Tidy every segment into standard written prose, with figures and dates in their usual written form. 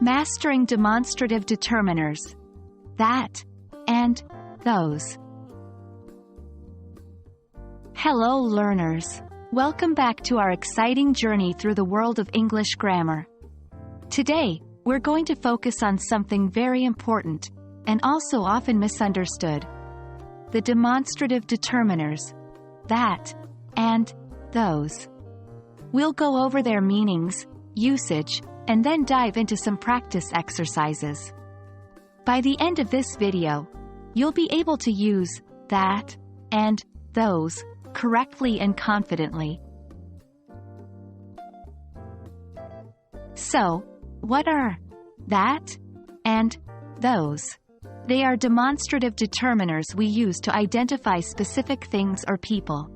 Mastering demonstrative determiners. That and those. Hello learners. Welcome back to our exciting journey through the world of English grammar. Today, we're going to focus on something very important, and also often misunderstood. The demonstrative determiners. That and those. We'll go over their meanings, usage, and then dive into some practice exercises. By the end of this video, you'll be able to use that and those correctly and confidently. So, what are that and those? They are demonstrative determiners we use to identify specific things or people.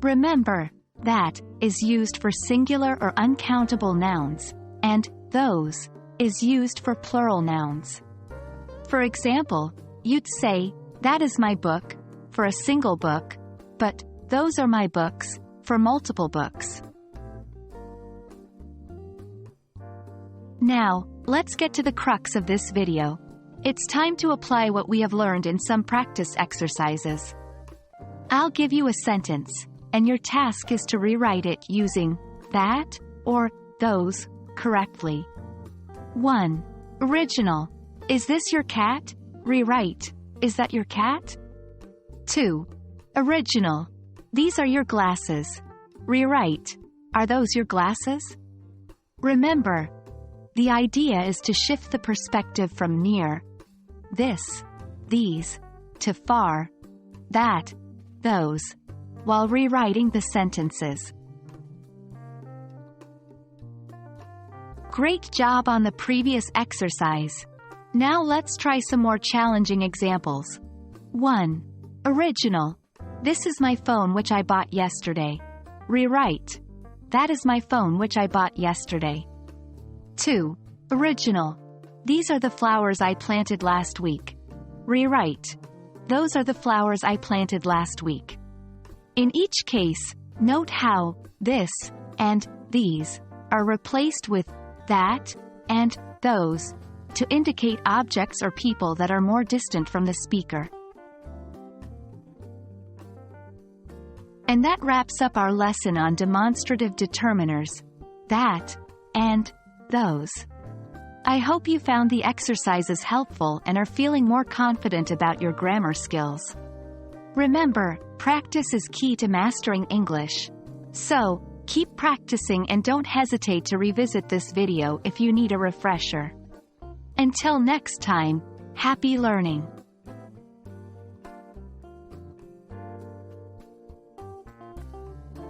Remember, that is used for singular or uncountable nouns, and those is used for plural nouns. For example, you'd say, that is my book, for a single book, but those are my books, for multiple books. Now, let's get to the crux of this video. It's time to apply what we have learned in some practice exercises. I'll give you a sentence, and your task is to rewrite it using that or those correctly. 1. Original. Is this your cat? Rewrite. Is that your cat? 2. Original. These are your glasses. Rewrite. Are those your glasses? Remember, the idea is to shift the perspective from near, this, these, to far, that, those, while rewriting the sentences. Great job on the previous exercise. Now let's try some more challenging examples. 1. Original. This is my phone which I bought yesterday. Rewrite. That is my phone which I bought yesterday. 2. Original. These are the flowers I planted last week. Rewrite. Those are the flowers I planted last week. In each case, note how this and these are replaced with that and those to indicate objects or people that are more distant from the speaker. And that wraps up our lesson on demonstrative determiners, that and those. I hope you found the exercises helpful and are feeling more confident about your grammar skills. Remember, practice is key to mastering English. So, keep practicing and don't hesitate to revisit this video if you need a refresher. Until next time, happy learning!